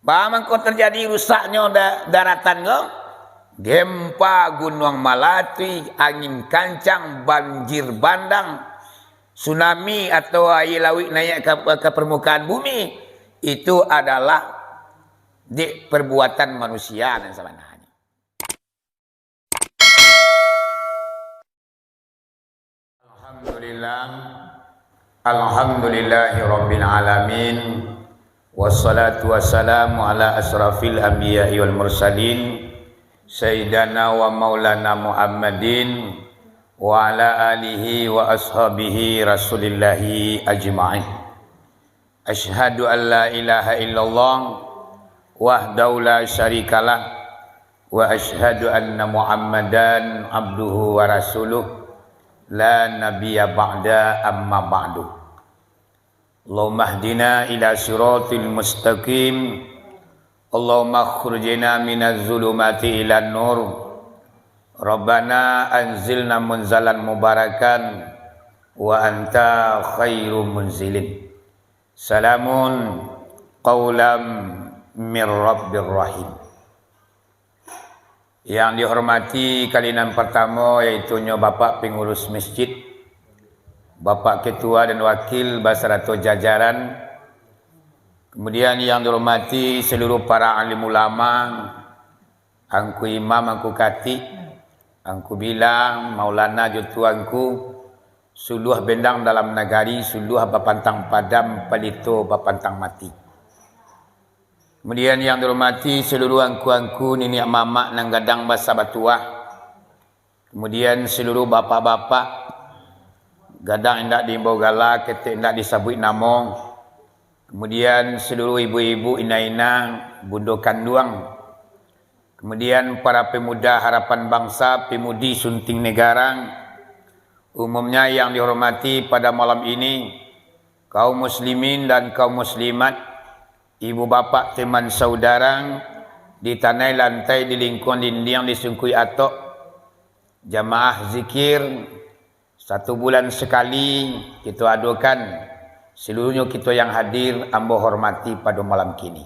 Bagaimana kau terjadi rusaknya daratan kau? Gempa gunung Melati, angin kencang, banjir bandang, tsunami atau air laut naik ke permukaan bumi, itu adalah perbuatan manusia dan sebenarnya. Alhamdulillahirabbil alamin. Wassalatu wassalamu ala asrafil anbiya'i wal mursalin sayyidina wa maulana Muhammadin wa ala alihi wa ashabihi rasulillahi ajma'in. Asyhadu an la ilaha illallah wahdahu la syarikalah wa asyhadu anna Muhammadan abduhu wa rasuluh la nabiyya ba'da amma ba'du. Allahumma hdina ila siratil mustaqim. Allahumma khurjina minaz zulumati ilan nur. Rabbana anzilna munzalan mubarakan wa anta khairu munzilin. Salamun qawlam mir rabbir rahim. Yang dihormati kalian pertama yaitu Bapak Pengurus Masjid, Bapak Ketua dan Wakil beserta jajaran. Kemudian yang dihormati seluruh para alim ulama, angku imam, angku kati, angku bilang, maulana jutuanku, suluh bendang dalam negari, suluh bapantang padam, palito bapantang mati. Kemudian yang dihormati seluruh angku-angku, nenek mamak nang gadang basa batuah. Kemudian seluruh bapak-bapak, gadang indak diimbau galak, ketik indak disabut namong. Kemudian seluruh ibu-ibu, ina-ina, bundo kanduang. Kemudian para pemuda harapan bangsa, pemudi sunting negara. Umumnya yang dihormati pada malam ini, kaum muslimin dan kaum muslimat, ibu bapak, teman saudara, di tanah lantai, di lingkungan dinding, di sungkui atok, jamaah zikir, 1 bulan sekali kita adukan seluruhnya kita yang hadir ambo hormati pada malam kini.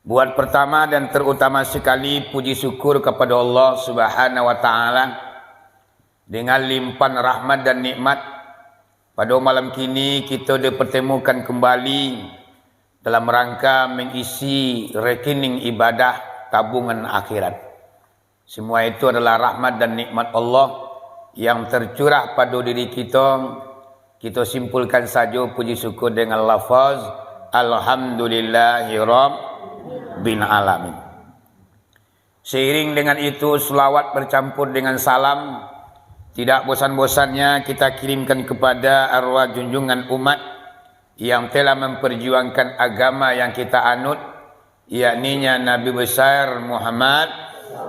Buat pertama dan terutama sekali puji syukur kepada Allah Subhanahu wa taala dengan limpahan rahmat dan nikmat pada malam kini kita dipertemukan kembali dalam rangka mengisi rekening ibadah tabungan akhirat. Semua itu adalah rahmat dan nikmat Allah yang tercurah pada diri kita. Kita simpulkan saja puji syukur dengan lafaz alhamdulillahirabbil alamin. Seiring dengan itu selawat bercampur dengan salam tidak bosan-bosannya kita kirimkan kepada arwah junjungan umat yang telah memperjuangkan agama yang kita anut, yakninya Nabi besar Muhammad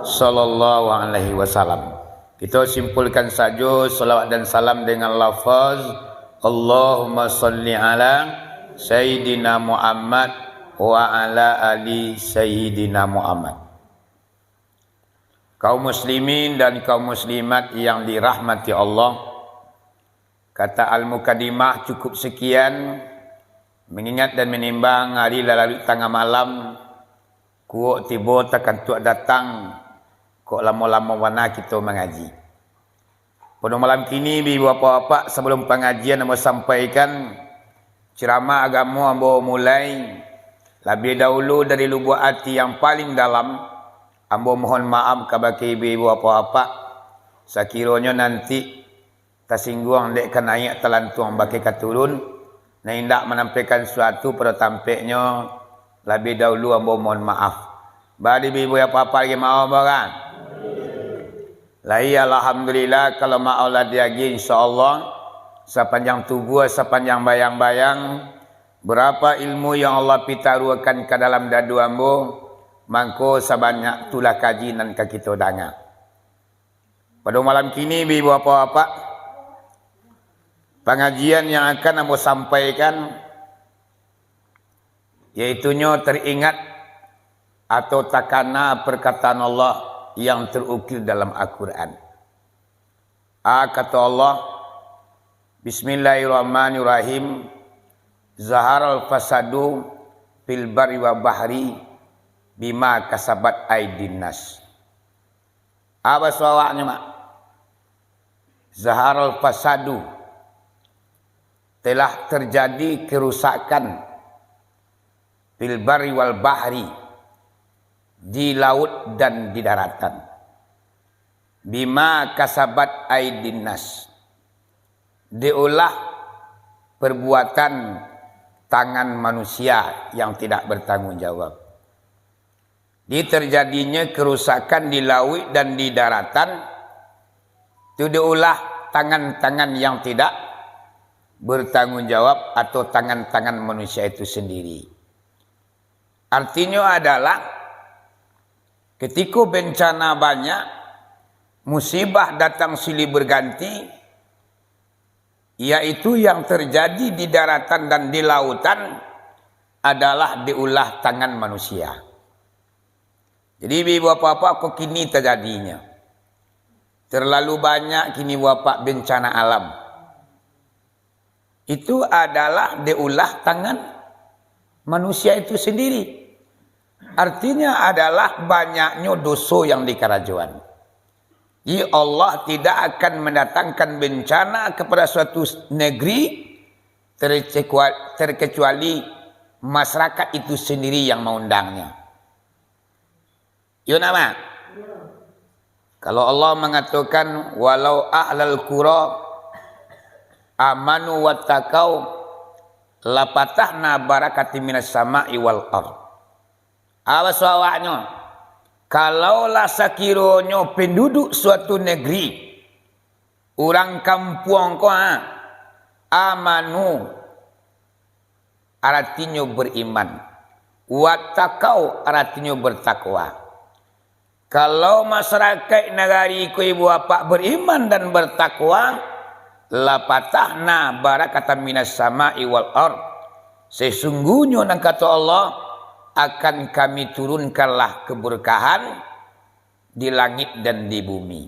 sallallahu alaihi wasallam. Kita simpulkan saja salawat dan salam dengan lafaz Allahumma salli ala Sayyidina Muhammad wa ala ali Sayyidina Muhammad. Kaum muslimin dan kaum muslimat yang dirahmati Allah, kata Al-Muqaddimah cukup sekian. Mengingat dan menimbang hari lalu tengah malam, kuok tiba takkan tuak datang, kok lama-lama warna kita mengaji. Pada malam kini, bapak-bapak, sebelum pengajian ambo sampaikan ceramah agama ambo mulai. Lebih dahulu dari lubuk hati yang paling dalam, ambo mohon maaf kepada ibu bapak-bapak. Sekiranya nanti tersinggung dek kenaik telantung bagi keturun, nah hendak menampilkan sesuatu pada tampaknya, lebih dahulu ambo mohon maaf. Bagi ibu bapak-bapak lagi maaf barang. Lai alhamdulillah kalau ma'aulah diagi insyaAllah sepanjang tubuh, sepanjang bayang-bayang berapa ilmu yang Allah pitaruakan ke dalam dadu ambo, mangko sebanyak tulah kaji dan ke kita danga. Pada malam kini ibu bapak-bapak, pengajian yang akan ambo sampaikan yaitunya teringat atau takana perkataan Allah yang terukir dalam Al-Quran. Kata Allah, Bismillahirrahmanirrahim, Zaharal fasadu fil barri wa bahri bima kasabat aydin nas. Apa suawaknya mak? Zaharul fasadu, telah terjadi kerusakan fil barri wal bahri, di laut dan di daratan. Bima kasabat aydin nas, diulah perbuatan tangan manusia yang tidak bertanggung jawab. Di terjadinya kerusakan di laut dan di daratan, itu diulah tangan-tangan yang tidak bertanggung jawab atau tangan-tangan manusia itu sendiri. Artinya adalah ketika bencana banyak, musibah datang silih berganti, yaitu yang terjadi di daratan dan di lautan adalah diulah tangan manusia. Jadi bapak-bapak kok kini terjadinya terlalu banyak kini bapak bencana alam. Itu adalah diulah tangan manusia itu sendiri. Artinya adalah banyaknya dosa yang di kerajaan. Jadi Allah tidak akan mendatangkan bencana kepada suatu negeri terkecuali masyarakat itu sendiri yang mengundangnya. Yo nama. Kalau Allah mengatakan walau ahlal qura amanu wattaqau lapatahna barakati minas sama'i wal ard. Awas awaknya. Kalaulah sakironyo penduduk suatu negeri, orang kampung ko amanu, artinya beriman, wattaqau artinya bertakwa. Kalau masyarakat negari ku ibu bapak beriman dan bertakwa, lapatahna barakatan minas sama'i wal ard. Sesungguhnya nang kata Allah, akan kami turunkanlah keberkahan di langit dan di bumi.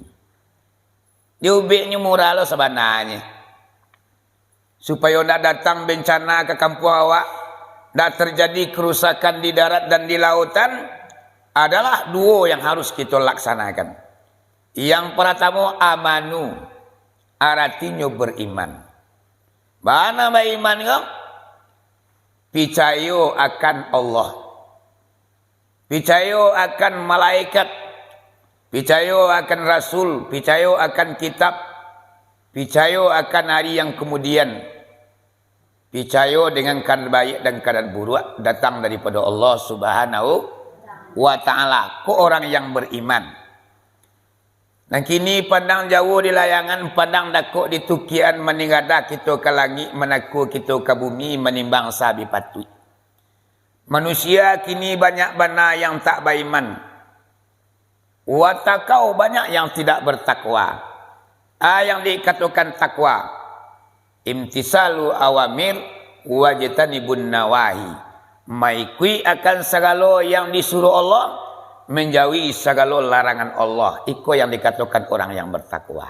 Diubiknya murah lo sebenarnya. Supaya tidak datang bencana ke kampung awak, tidak terjadi kerusakan di darat dan di lautan, adalah dua yang harus kita laksanakan. Yang pertama amanu, artinya beriman. Mana beriman kau? Percaya akan Allah, percaya akan malaikat, percaya akan Rasul, percaya akan kitab, percaya akan hari yang kemudian, percaya dengan kadar baik dan kadar buruk datang daripada Allah Subhanahu wa ta'ala. Kau orang yang beriman. Dan kini pandang jauh di layangan, pandang dakuk di tukian, meningada kita ke langit, menaku kita ke bumi, menimbang sabi patut. Manusia kini banyak bana yang tak beriman. Watakau banyak yang tidak bertakwa. Yang dikatakan takwa, imtisalu awamir wajtanibun nawahi. Maikui akan segala yang disuruh Allah, menjauhi segala larangan Allah. Iko yang dikatakan orang yang bertakwa.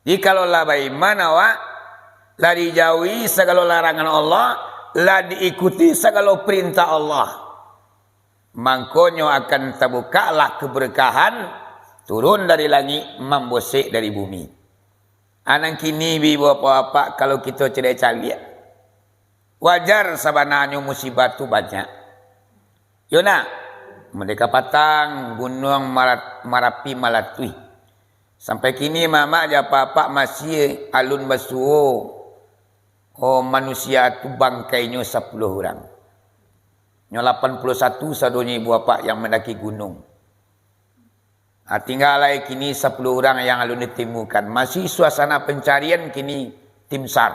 Jikalau lah beriman awak, lah dijauhi segala larangan Allah, lah diikuti segala perintah Allah, mangkonyo akan terbukalah keberkahan turun dari langit, membosek dari bumi. Anak kini bapak-bapak kalau kita cerai-cerai, wajar sebenarnya musibah tu banyak. Yona, mereka patang gunung Marapi Malatui. Sampai kini mama aja papa masih alun basuh. Oh manusia tu bangkainya 10 orang. Nyo 81 sadonya ibu bapa yang mendaki gunung. Tinggal lagi kini 10 orang yang alun ditemukan. Masih suasana pencarian kini tim SAR.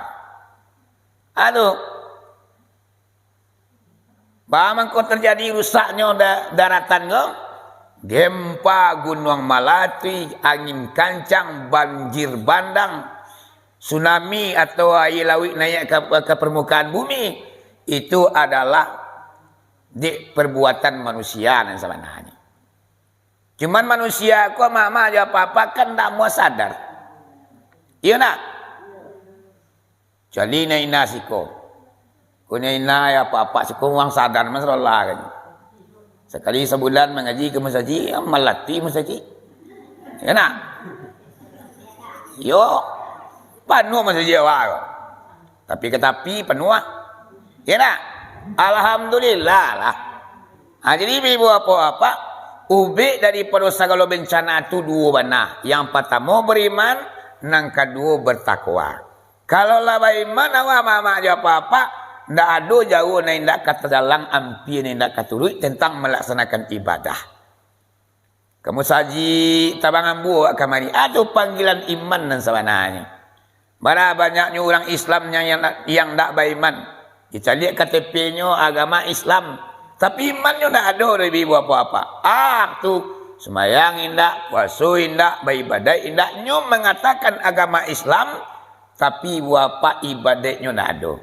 Aduh. Bagaimana kau terjadi rusaknya daratan kau? Gempa gunung Malatui, angin kencang, banjir bandang, tsunami atau air laut naik ke permukaan bumi. Itu adalah perbuatan manusia yang sebenarnya. Cuman manusia kau mama aja apa-apa kan tak mau sadar. Iya nak? Jadi nasi kau Kunya inai apa-apa sekurang sadar masalah kan. Sekali sebulan mengaji ke masjid, melatih masjid. Ya nak? Yo, penuh masjid awak. Tapi penuh. Ya nak? Alhamdulillah lah. Jadi ibu apa-apa, ubik daripada segala bencana itu dua bana. Yang pertama beriman, yang kedua bertakwa. Kalau lah beriman, awak mama aja apa-apa, ndak ada jauh naik ndak kata dalang ampi ndak kata turut tentang melaksanakan ibadah. Kamu saji tabangan buat kamari ada panggilan iman dan sebenarnya. Bara banyaknya orang Islam yang ndak beriman. Kita lihat KTP-nya agama Islam, tapi imannya ndak ada dari ibu apa-apa. Tu sembahyang indak, puasa indak, beribadah indak, nyo mengatakan agama Islam, tapi ibu apa ibadahnya ndak ada.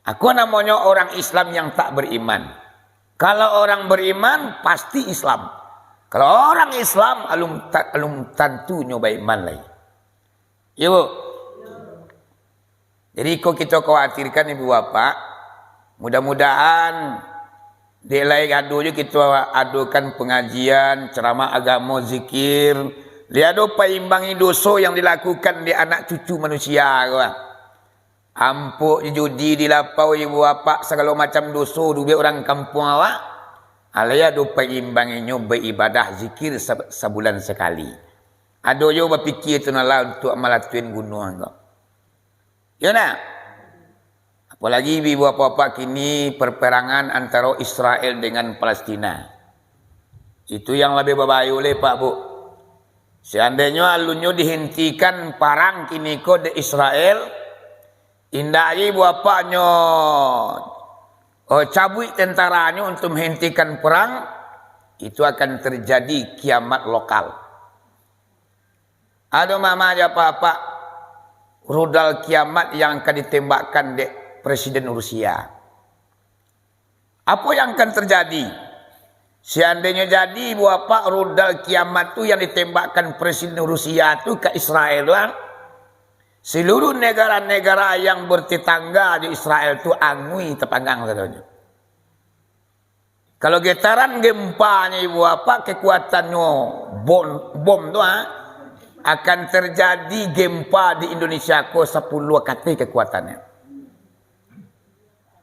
Aku namanya orang Islam yang tak beriman. Kalau orang beriman pasti Islam. Kalau orang Islam alum tentu nyoba iman lagi. Ya bu. Jadi kok kita khawatirkan ibu bapak, mudah-mudahan di lain adu je kita adukan pengajian, ceramah agama, zikir. Lihat apa imbangi dosa yang dilakukan di anak cucu manusia. Ampuk judi dilapau ibu bapak segala macam dosa duit orang kampung awak. Alaya dopa imbanginnya beribadah zikir sebulan sekali. Ada yo berfikir tu nalah untuk malatuin gunung kau. Ya nak? Apalagi ibu bapak kini perperangan antara Israel dengan Palestina. Itu yang lebih berbahaya oleh Pak Bu. Seandainya alunnya dihentikan perang kini ko di Israel, indai bapaknya cabut tentaranya untuk menghentikan perang, itu akan terjadi kiamat lokal. Ada mama aja apa-apa rudal kiamat yang akan ditembakkan di Presiden Rusia. Apa yang akan terjadi? Seandainya jadi bapak rudal kiamat itu yang ditembakkan Presiden Rusia itu ke Israel doang. Seluruh negara-negara yang bertetangga di Israel itu angui tepanggang katanya. Kalau getaran gempanya ibu apa kekuatannya bom tu akan terjadi gempa di Indonesia ko 10 kali kekuatannya.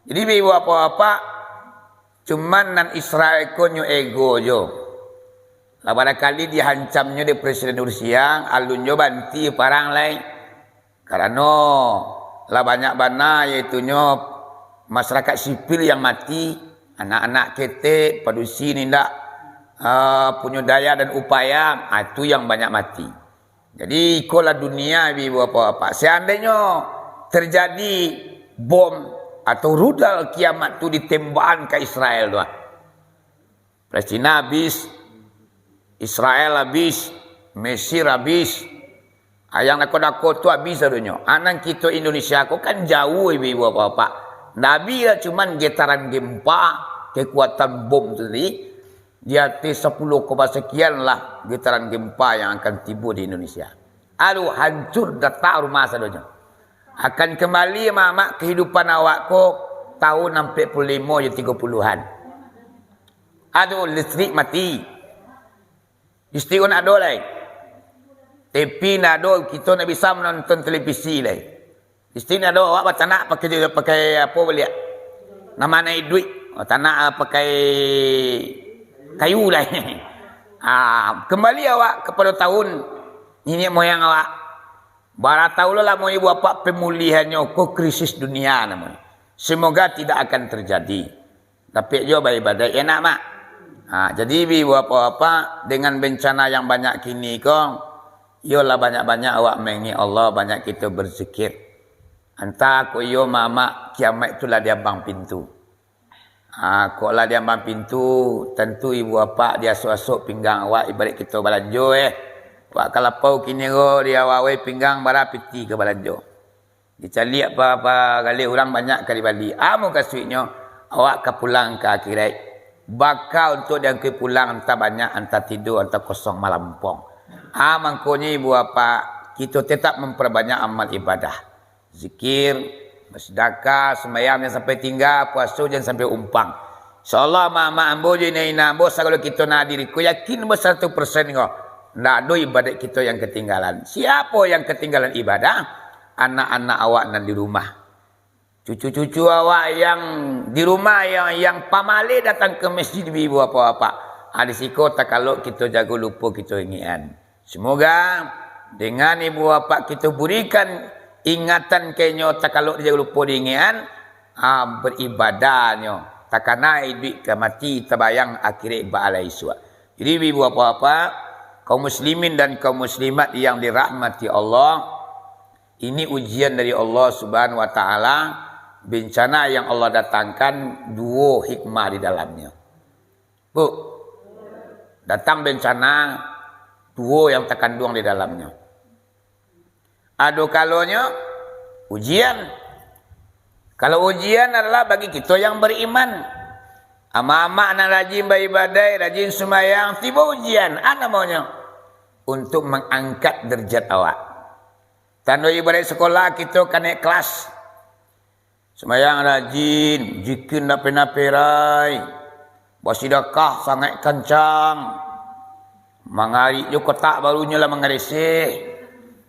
Jadi ibu apa cuman nan Israel ko nyo ego jo. Lah barangkali dihancamnya di Presiden Rusia alunyo banti parang lain. Karena lah banyak bana yaitunya masyarakat sipil yang mati, anak-anak ketek, padusi nindak punya daya dan upaya, itu yang banyak mati. Jadi ikolah dunia ibu apa-apa. Seandainya terjadi bom atau rudal kiamat itu ditembakkan ke Israel doang. Palestina habis, Israel habis, Mesir habis. Yang nakut-nakut tu habis sadunya. Anak kita Indonesia ko kan jauh ibu bapak. Nabi lah cuman getaran gempa, kekuatan bom tadi. Dia 10, sekian lah getaran gempa yang akan tiba di Indonesia. Aduh hancur data rumah sadunya. Akan kembali mak kehidupan awak ko tahun 45 ya 30-an. Aduh listrik mati. Istiun ada lagi. TV nado kita nak bisa menonton televisi lah. Istri nado awak baca nak pakai apa boleh? Nama naik duit. Tak nak pakai kayu lah. Kembali awak kepada tahun ini moyang awak. Barat tahun lah mau ibu apa pemulihannya ko krisis dunia namanya. Semoga tidak akan terjadi. Tapi jo ibadah enak mak. Jadi ibu apa dengan bencana yang banyak kini kong. Yolah banyak-banyak awak mengi Allah, banyak kita berzikir. Entah ko yo mama kiamat itulah dia bang pintu. Kok lah dia bang pintu, tentu ibu bapa dia suasuk pinggang awak ibarat kita balanjo Wak kalapau kini go dia wawe pinggang bara piti ke balanjo. Dicari apa kali orang banyak kali bali. Amu kasuitnya awak ke pulang ke akhirat. Bakal untuk dia ke pulang entah banyak, entah tidur, entah kosong malam pong. Mangkonya ibu apa kita tetap memperbanyak amal ibadah, zikir, Bersedekah, sembahyang jangan sampai tinggal, puasa jangan sampai umpang. InsyaAllah mak ambo je ni ambo kalau kita nak diriku yakin 100% kau. Ndak ada ibadat kita yang ketinggalan. Siapa yang ketinggalan ibadah? Anak-anak awak nan di rumah. Cucu-cucu awak yang di rumah yang pamali datang ke masjid ibu apa-apa. Ada siko tak kalau kita jaga lupa kita ingat. Semoga dengan ibu bapa kita berikan ingatan kenyo tak kalau dia jaga lupa diingat beribadahnya. Takana hidup ke mati terbayang akhirat ba'ala iswa. Jadi ibu bapa kaum muslimin dan kaum muslimat yang dirahmati Allah, ini ujian dari Allah Subhanahu wa taala, bencana yang Allah datangkan dua hikmah di dalamnya. Bu, datang bencana dua yang terkandung di dalamnya. Ada kalanya ujian. Kalau ujian adalah bagi kita yang beriman. Ama-ama nak rajin beribadah, rajin sembahyang, tiba ujian. Apa maunya? Untuk mengangkat derajat awak. Tanda ibadah sekolah kita kan naik kelas. Sembahyang rajin, zikir nak pernah perai. Bersedekah sangat kencang. Mengari juga kotak barunya lah mengarisih.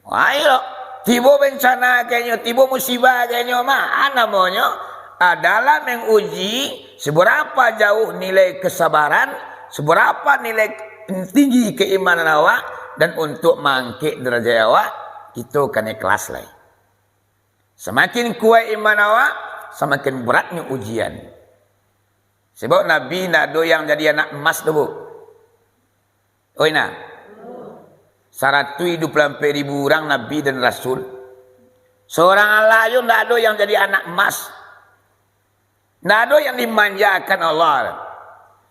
Ayo. Tiba bencana kayaknya, tiba musibah kayaknya mah. Namanya adalah menguji seberapa jauh nilai kesabaran, seberapa nilai tinggi keimanan awak, dan untuk mengangkat derajat awak, itu kena kelas lain. Semakin kuat iman awak, semakin beratnya ujian. Sebab Nabi nak do yang jadi anak emas tu bu. Oh nak. 124,000 orang Nabi dan Rasul. Seorang Allah itu tidak ada yang jadi anak emas. Tidak ada yang dimanjakan Allah.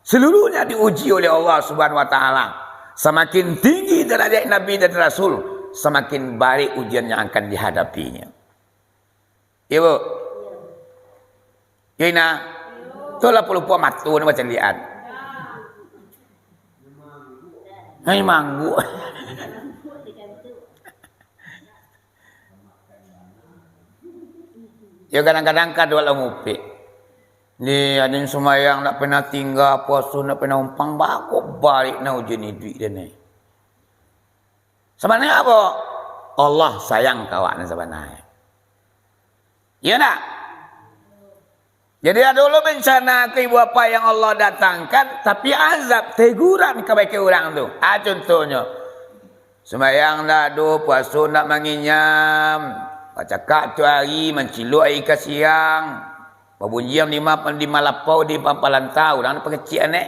Seluruhnya diuji oleh Allah Subhanahu wa taala. Semakin tinggi derajat Nabi dan Rasul, semakin baik ujian yang akan dihadapinya. Ibu. Ina. Itulah pelupa matu ni macam lihat. Hai manggu. Ya kadang-kadang kadang lah ngupi. Ni ada yang sembahyang nak pernah tinggal, puasa nak pernah umpang, bakok balik nak ujian hidup dia ni. Sebenarnya apa? Allah sayang kawan sebenarnya. Ya tak? Jadi ada dulu bencana ke ibu bapa yang Allah datangkan, tapi azab, teguran kepada orang tu. Contohnya, sembahyang dah do, puasa nak menginyam, cakap tu hari, menciluk air ke siang, berbunyiam di malapau di pampalan tahu, orang pekecil ni.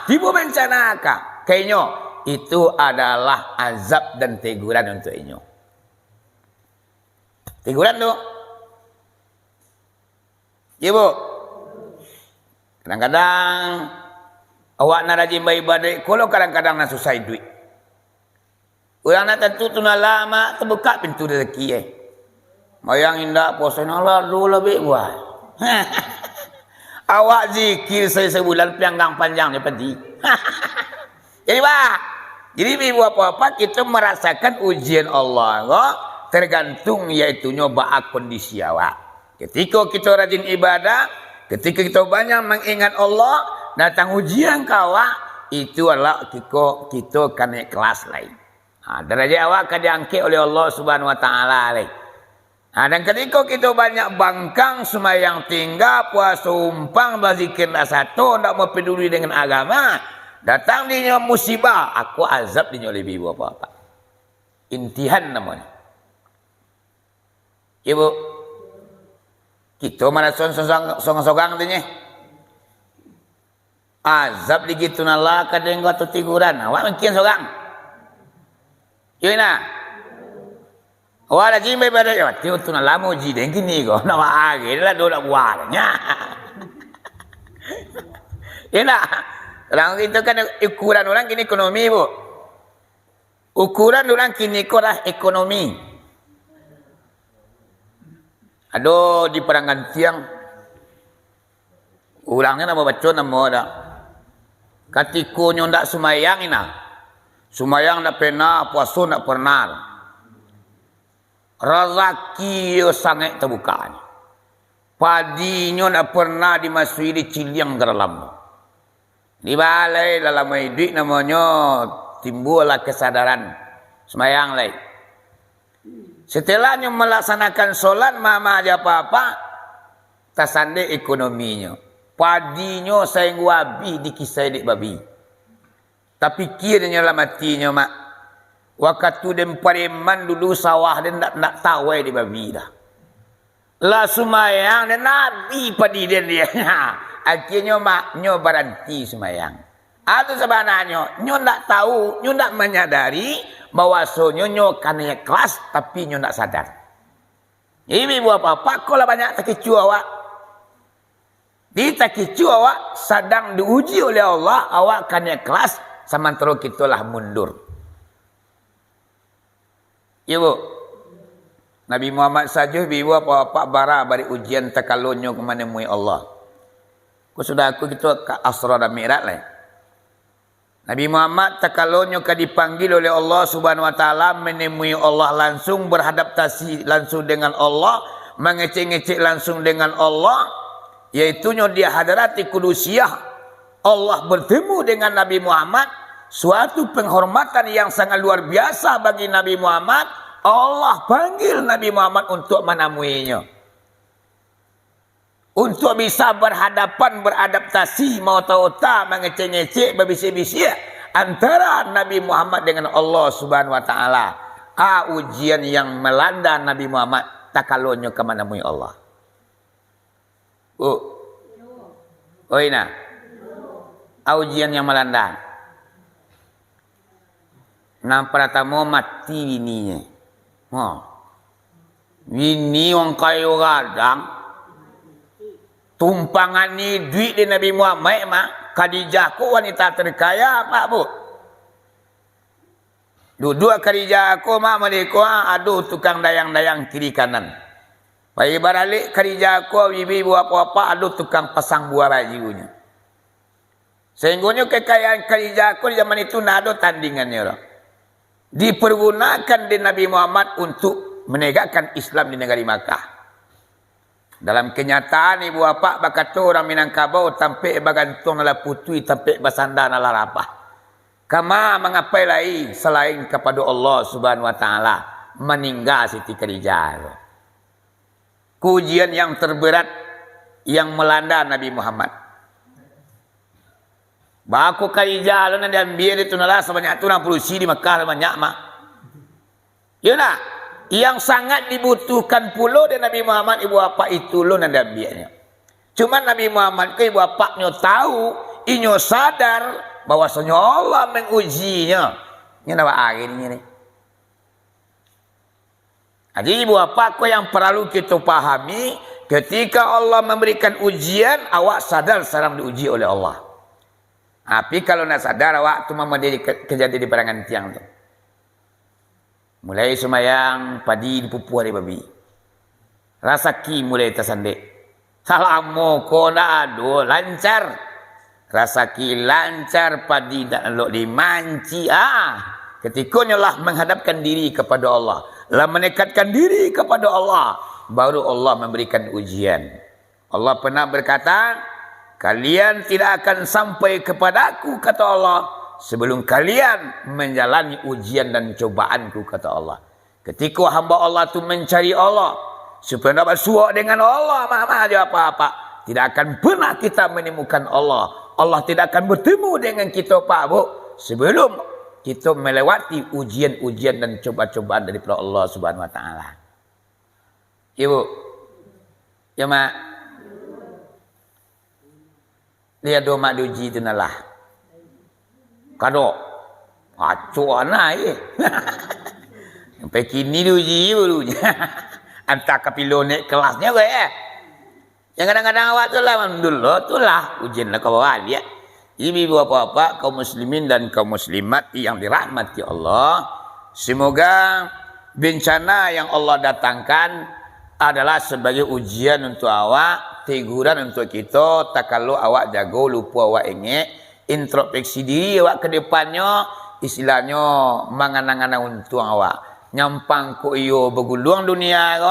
Tiba bencana kah? Kayaknya itu adalah azab dan teguran untuk inyo. Teguran tu. Ya bu. Kadang-kadang awak nak rajin beribadah, kalau kadang-kadang nak susah duit. Orang nak tentu tu nak lama, terbuka pintu rezeki Mayang indah puasa Allah dulu lebih buat. Awak zikir sebulan pianggang panjang ni padi. Jadi bah, jadi ibu apa-apa kita merasakan ujian Allah. Tergantung iaitu nyoba kondisi awak. Ketika kita rajin ibadah, ketika kita banyak mengingat Allah, datang ujian kawak, itu adalah kita kan naik kelas lain. Derajat awak akan diangkat oleh Allah Subhanahu wa taala lain. Dan ketika kita banyak bangkang sembahyang tinggal, puasa umpang, berzikir satu, tak mau peduli dengan agama, datang dia musibah, aku azab dia oleh ibu apa-apa. Intihan namanya. Ibu, kita mana sorang-sorang tu ni. Azab begitu nala kadang kau teguran. Awak mungkin sorang. Yuna. Awak lagi beribadah ya. Tiada tu nala muji dan kini kau nak lagi lah dua buatnya. Yuna. Orang itu kan ukuran orang kini ekonomi bu. Ukuran orang kini kau lah ekonomi. Ada di perangan tiang. Ulangnya nama baca nama ada. Katikunya ndak sumayang ina. Sumayang ndak pernah, puasa ndak pernah. rezeki yo sangat terbuka. Padinya nak pernah dimasui di ciliang ke dalam. Di balai dalam hidup namanya timbullah kesadaran semayang lain. Setelahnya melaksanakan solat mama aja apa-apa tasande ekonominya. Padinya sayang wabi dikisah dik babi. Tapi kiranya lah matinya mak. Waktu dem pareman dulu sawah dan nak tawai di babi dah. Lah sumayang dan nabi padi dia. Akhirnya maknyo berhenti semayang. Atau sebenarnya nyo nak tahu, nyo nak menyadari bahwasanya nyo kan ikhlas tapi nyo nak sadar. Ini buat apa-apa kalau banyak takicu awak. Di takicu awak sedang diuji oleh Allah, awak kan ikhlas sementara kita lah mundur. Ya bu. Nabi Muhammad saja ibu apa-apa bara bari ujian takalonyo ke mana mui Allah. Ku sudah aku gitu ke Asra dan Mi'raj lah. Nabi Muhammad takalonyo ke dipanggil oleh Allah Subhanahu wa taala menemui Allah langsung, beradaptasi langsung dengan Allah, mengecek-ngecek langsung dengan Allah, yaitu dia hadarati kudusiyah. Allah bertemu dengan Nabi Muhammad, suatu penghormatan yang sangat luar biasa bagi Nabi Muhammad. Allah panggil Nabi Muhammad untuk menemuinya. Untuk bisa berhadapan, beradaptasi, mau tahu-tahu, mengecek-ngecek, berbisik-bisik antara Nabi Muhammad dengan Allah Subhanahu wa taala. Ujian yang melanda Nabi Muhammad takalonyo ke menemui Allah. Ina. Ujian yang melanda. Nang pertama mati bininya. Bini orang kaya gadang. Tumpangan ni duit di Nabi Muhammad mak. Khadijah ku wanita terkaya pak bu. Duduk Khadijah ku mak mereka aduh tukang dayang-dayang kiri kanan. Pai baralik Khadijah ku ibu apa-apa aduh tukang pasang buah bajunya. Sehingga kekayaan Khadijah ku di zaman itu nak ada tandingannya. Dipergunakan di Nabi Muhammad untuk menegakkan Islam di negeri Makkah. Dalam kenyataan ibu bapa berkata orang Minangkabau tampik bagantung ala putui tampik basandar ala rapah. Kama mengapai lain selain kepada Allah Subhanahu wa taala meninggal Siti Khadijah. Ujian yang terberat yang melanda Nabi Muhammad. Baku Khadijah lalu dan biar itu nalah sebanyak tu 60 di Mekah banyak mak. Ya nak? Yang sangat dibutuhkan pula dari Nabi Muhammad ibu bapa itu lo nanda biarnya. Cuma Nabi Muhammad ke ibu bapaknya tahu, inyo sadar bahwasanya Allah mengujinya. Ini nama akhirnya ni. Jadi ibu bapa yang perlu kita pahami, ketika Allah memberikan ujian, awak sadar sedang diuji oleh Allah. Tapi kalau nak sadar awak cuma menjadi kejadian di perangan tiang tu. Mulai semayang padi dipupu hari babi. Rasaki mulai tersandik. Salamu kona ado lancar. Rasaki lancar padi dan elok dimanci. Ketikanya lah menghadapkan diri kepada Allah. Lah menekatkan diri kepada Allah. Baru Allah memberikan ujian. Allah pernah berkata, kalian tidak akan sampai kepadaku kata Allah. Sebelum kalian menjalani ujian dan cobaanku kata Allah. Ketika hamba Allah itu mencari Allah supaya dapat suak dengan Allah, mama ada apa-apa, tidak akan pernah kita menemukan Allah. Allah tidak akan bertemu dengan kita Pak Bu sebelum kita melewati ujian-ujian dan coba-cobaan daripada Allah Subhanahu wa taala. Ibu. Ya mak. Lihat doa mak diuji itu nalah. Kado, acuan aja. Sampai kini diuji dulunya. Antara kapilonek kelasnya gue ya. Yang kadang-kadang awak tu lah, alhamdulillah tu lah ujian lah kau lihat. Ini bapak-bapak kaum muslimin dan kaum muslimat yang dirahmati Allah. Semoga bencana yang Allah datangkan adalah sebagai ujian untuk awak, teguran untuk kita. Tak kalau awak jago lupa awak ingat. Introspeksi diri awak ke depannya, istilahnya mangan-angan untung awak. nyampang ku iyo bergulung dunia ko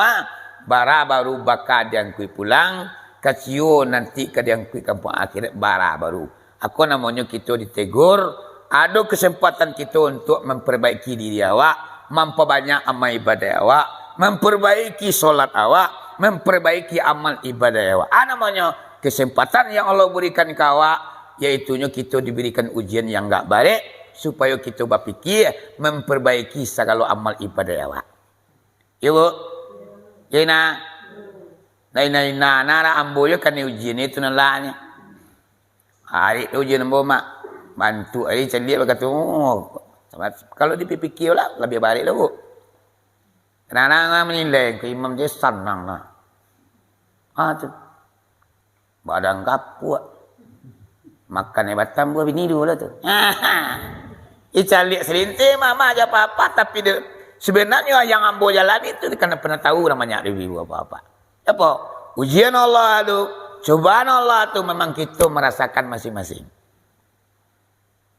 bara baru bakal yang kui pulang kasio nanti ke yang kui kampung akhirat bara baru. Aku namanya kita ditegur, ada kesempatan kita untuk memperbaiki diri awak, memperbanyak amal ibadah awak, memperbaiki solat awak, memperbaiki amal ibadah awak. Namanya kesempatan yang Allah berikan ke awak, iaitunya kita diberikan ujian yang enggak baik supaya kita berfikir memperbaiki segala amal ibadah awak. Ya bu, kena, nara amboyo kan ujian itu nalanya. Hari ujian ambo mak bantu hari celiak berkata, kalau dipikir lah lebih baik lah bu. Kenapa menilai ke imam dia senang lah. Tu badan kapuk. Makan hebatan buah bini dulu lah tu. Icalik selintir mama aja apa-apa. Tapi dia, sebenarnya yang ambo jalan itu karena pernah tahu namanya review apa-apa. Apa? Ujian Allah tu, cobaan Allah tu memang kita merasakan masing-masing.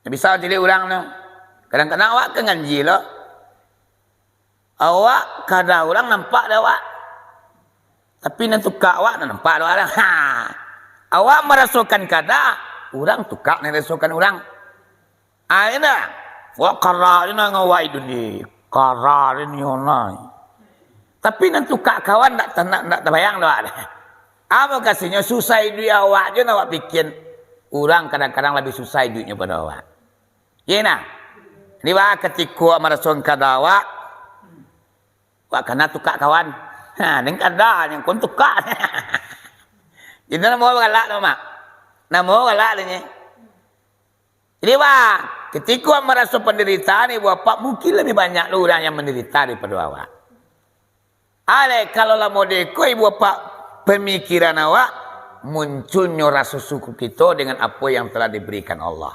Bisa jadi orang tu. Kadang-kadang awak ke ngaji lah. Awak kadang orang nampak dah awak. Tapi nanti tukar awak nampak dah orang. Awak merasakan kadang orang tukar ni rasakan orang. Ini wak karar ini ngawai dunia. Karar ini onai. Tapi nanti tukar kawan nak terbayang dah. Apa kasihnya susah duit awak je nak awak fikir. Orang kadang-kadang lebih susah duitnya pada awak. Ya nah. Ini wak ketika merasakan kadang awak. Wak kena tukar kawan. Ini kadang yang kau tukar. Jadi nama orang galak tu mak. Nama orang galak ni. Jadi wah, ketika merasa penderitaan ni bapak mungkin lebih banyak orang yang menderita daripada awak. Kalau lah model kau ibu bapak pemikiran awak munculnya rasa syukur kita dengan apa yang telah diberikan Allah.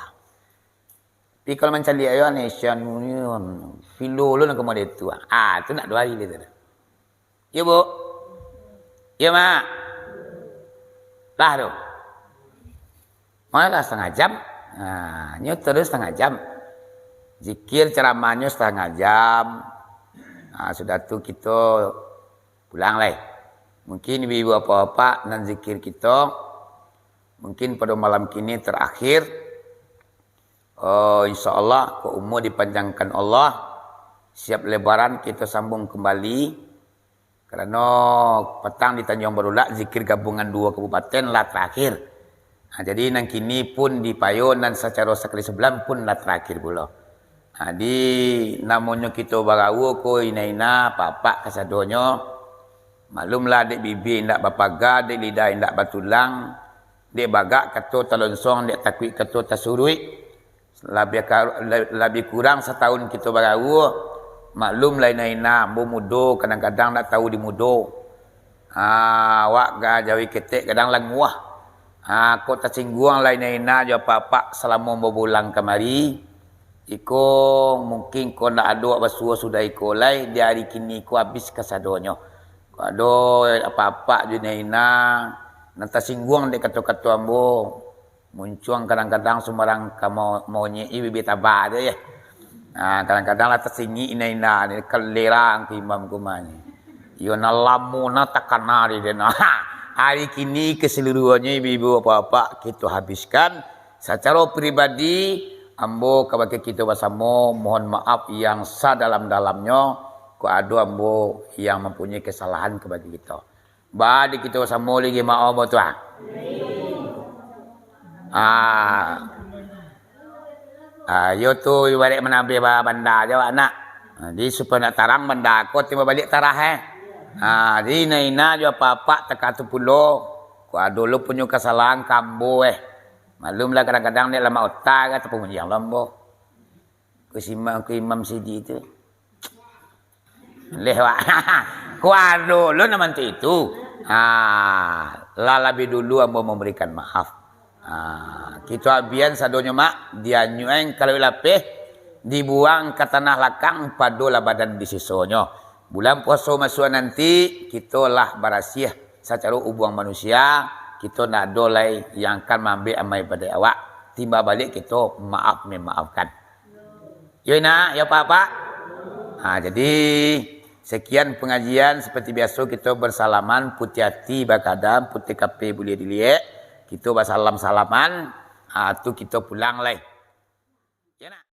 Tapi kalau macam dia ya nation union, filo lu nak model tu. Tu nak 2 hari dia. Ya bu, ya mak. Lah tu. Malah setengah jam. Nyo terus setengah jam. Zikir ceramahnya setengah jam. Sudah tu kita pulang lah. Mungkin ibu apa-apa dan zikir kita. Mungkin pada malam kini terakhir. InsyaAllah umur dipanjangkan Allah. Siap lebaran kita sambung kembali. Kerana petang di Tanjung Barudak zikir gabungan 2 kabupaten lah terakhir. Jadi nang kini pun di Payon dan secara sekali sebelah pun lah terakhir pula. Di namanya kita barawu ko ina-ina papak kasadonyo. Maklumlah dek bibi ndak bapaga, dek lidah ndak batulang, dek bagak kata talonsong, dek takwi kata tasurui. Lebih kurang setahun kita barawu. Maklum lain-lainna ambo mudo kadang-kadang nak tahu di mudo. Wak ga jawi ketek kadang languah. Kau tersinggung lain-lainna jo apa-apa selama berbulan kemari. Iko mungkin kau nak ada basuh sudah iko lai di hari kini ko habis kasadonyo. Kau ada apa-apa junaina nak tersinggung dek kata-kata ambo. Muncul kadang-kadang sumarang kamu maunya ibi tabah dia ya. Kadang-kadang lah tersingi ina-ina ni kelerang ke imam kumani. Yo nalamuna takanari dena. Hari kini keseluruhannya ibu-ibu apa-apa kita habiskan. Secara pribadi ambo kepada kita bersama mohon maaf yang sadalam-dalamnya. Ku ada ambo yang mempunyai kesalahan kepada kita. Badi kita bersama lagi maaf tuan. Yo tu balik menambil benda je anak. Jadi supaya nak tarang benda aku tiba balik tarah Jadi naina je apa-apa teka tu pulo. Ku dulu punya kesalahan kambo Maklumlah kadang-kadang dia lama otak ataupun yang lambo. Ku imam sidi tu. Lewat. Ku dulu nama itu. Lebih dulu ambo memberikan maaf. Kita abian sadonya mak dia nyueng kalau lapeh dibuang ke tanah lakang padola badan di sisonyo. Bulan puasa masuk nanti kita lah barasiah secara ubuang manusia kita nak dolai yang akan mambil amai pada awak timba balik kita maaf memaafkan. Yo nak ya apa-apa. Jadi sekian pengajian seperti biasa kita bersalaman putih hati bakadam putih kape boleh dilihat kita bersalam-salaman tu kita pulang lah. Ya nak?